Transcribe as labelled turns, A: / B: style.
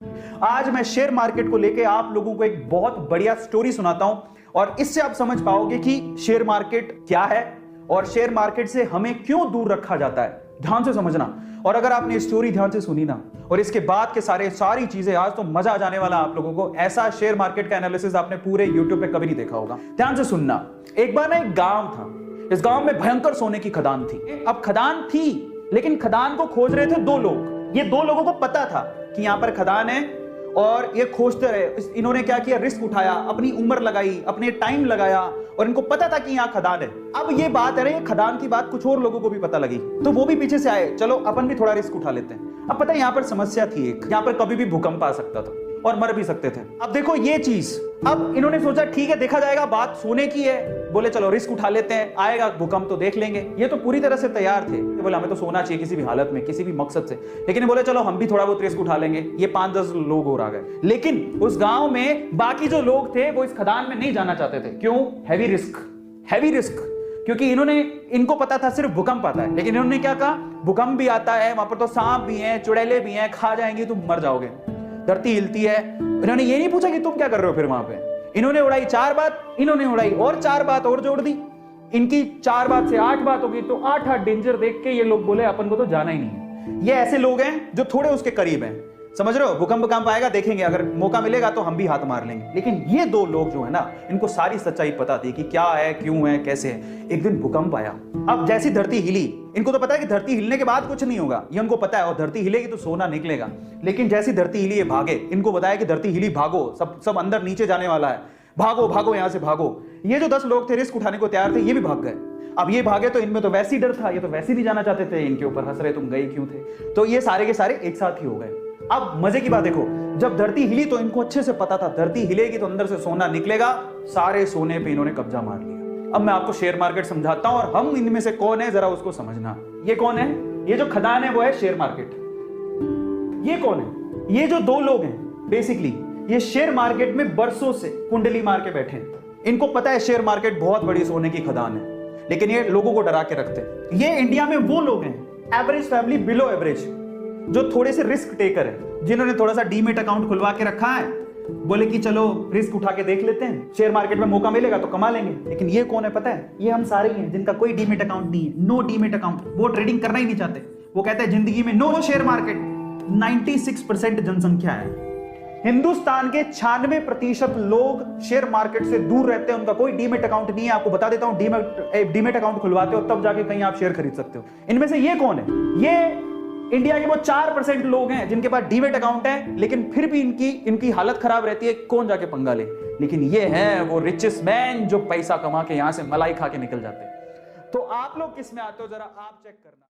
A: आज मैं share market को लेके आप लोगों को एक बहुत बढ़िया स्टोरी सुनाता हूं और इससे आप समझ पाओगे कि शेयर मार्केट क्या है और शेयर मार्केट से हमें क्यों दूर रखा जाता है। ध्यान से समझना। और अगर आपने स्टोरी ध्यान से सुनी ना और इसके बाद के सारी चीजें, आज तो मजा आ जाने वाला आप लोगों को। ऐसा शेयर मार्केट का एनालिसिस आपने पूरे यूट्यूब पे कभी नहीं देखा होगा। ध्यान से सुनना। एक बार ना एक गांव था। इस गांव में भयंकर सोने की खदान थी। अब खदान थी लेकिन खदान को खोज रहे थे दो लोग। ये दो लोगों को पता था कि यहां पर खदान है और ये खोजते रहे। इन्होंने क्या किया, रिस्क उठाया, अपनी उम्र लगाई, अपने टाइम लगाया और इनको पता था कि यहां खदान है। अब ये बात है, ये खदान की बात कुछ और लोगों को भी पता लगी तो वो भी पीछे से आए, चलो अपन भी थोड़ा रिस्क उठा लेते हैं। अब पता है यहां पर समस्या थी एक, यहां पर कभी भी भूकंप आ सकता था और मर भी सकते थे। अब देखो ये चीज, अब इन्होंने सोचा ठीक है देखा जाएगा, बात सोने की है, बोले चलो रिस्क उठा लेते हैं, आएगा भूकंप तो देख लेंगे। ये तो पूरी तरह से तैयार थे, बोले हमें तो सोना चाहिए किसी भी हालत में, किसी भी मकसद से। लेकिन बोले चलो हम भी थोड़ा बहुत रिस्क उठा लेंगे। ये 5-10 लोग और आ गए। लेकिन उस गांव में बाकी जो लोग थे वो इस खदान में नहीं जाना चाहते थे। क्यों? Heavy risk. क्योंकि इनको पता था सिर्फ भूकंप आता है। लेकिन इन्होंने क्या कहा, भूकंप भी आता है, वहां पर तो सांप भी हैं, चुड़ैले भी हैं, खा जाएंगे, तुम मर जाओगे, धरती हिलती है। इन्होंने ये नहीं पूछा कि तुम क्या कर रहे हो फिर वहां पे। इन्होंने उड़ाई 4 बात, इन्होंने उड़ाई और 4 बात और जोड़ दी। इनकी 4 बात से 8 बात होगी तो 8 डेंजर देख के ये लोग बोले अपन को तो जाना ही नहीं है। ये ऐसे लोग हैं जो थोड़े उसके करीब हैं, समझ रहे हो। भूकंप आएगा देखेंगे, अगर मौका मिलेगा तो हम भी हाथ मार लेंगे। लेकिन ये दो लोग जो है ना, इनको सारी सच्चाई पता थी कि क्या है, क्यों है, कैसे है। एक दिन भूकंप आया। अब जैसी धरती हिली, इनको तो पता है कि धरती हिलने के बाद कुछ नहीं होगा, ये उनको पता है, और धरती हिलेगी तो सोना निकलेगा। लेकिन जैसी धरती हिली ये भागे। इनको बताया कि धरती हिली, भागो, सब अंदर नीचे जाने वाला है, भागो यहां से भागो। ये जो 10 लोग थे रिस्क उठाने को तैयार थे, ये भी भाग गए। अब ये भागे तो इनमें तो वैसे ही डर था, ये तो वैसे नहीं जाना चाहते थे, इनके ऊपर हंस रहे तुम गए क्यों थे। तो ये सारे के सारे एक साथ ही हो गए। अब मजे की बात देखो, जब धरती हिली तो इनको अच्छे से पता था धरती हिलेगी तो अंदर से सोना निकलेगा। सारे सोने पे इन्होंने कब्जा मार लिया। अब मैं आपको शेयर मार्केट समझाता हूं और हम इनमें से कौन है जरा उसको समझना। ये कौन है? ये जो खदान है वो है शेयर मार्केट। ये कौन है? ये जो 2 लोग हैं बेसिकली, ये शेयर मार्केट में बरसों से कुंडली मार के बैठे हैं। इनको पता है शेयर मार्केट बहुत बड़ी सोने की खदान है, लेकिन ये लोगों को डरा के रखते हैं। ये इंडिया में वो लोग हैं, एवरेज फैमिली, बिलो एवरेज, जो थोड़े से रिस्क टेकर है, जिन्होंने थोड़ा सा डीमेट अकाउंट खुलवा के रखा है, बोले कि चलो रिस्क उठा के देख लेते हैं, शेयर मार्केट में मौका मिलेगा तो कमा लेंगे। लेकिन ये कौन है पता है? ये हम सारे ही हैं जिनका कोई डीमेट अकाउंट नहीं है, नो डीमेट अकाउंट। वो ट्रेडिंग करना ही नहीं चाहते। वो कहते हैं जिंदगी में नो शेयर मार्केट। 96% जनसंख्या है हिंदुस्तान के, 96% लोग शेयर मार्केट से दूर रहते हैं, उनका कोई डीमेट अकाउंट नहीं है। आपको बता देता हूं, डीमेट अकाउंट खुलवाते हो तब जाके कहीं आप शेयर खरीद सकते हो। इनमें से ये कौन है? ये इंडिया के वो 4% लोग हैं जिनके पास डीमेट अकाउंट है, लेकिन फिर भी इनकी हालत खराब रहती है, कौन जाके पंगा ले। लेकिन ये हैं वो रिचेस्ट मैन जो पैसा कमा के यहां से मलाई खा के निकल जाते हैं। तो आप लोग किस में आते हो जरा आप चेक करना।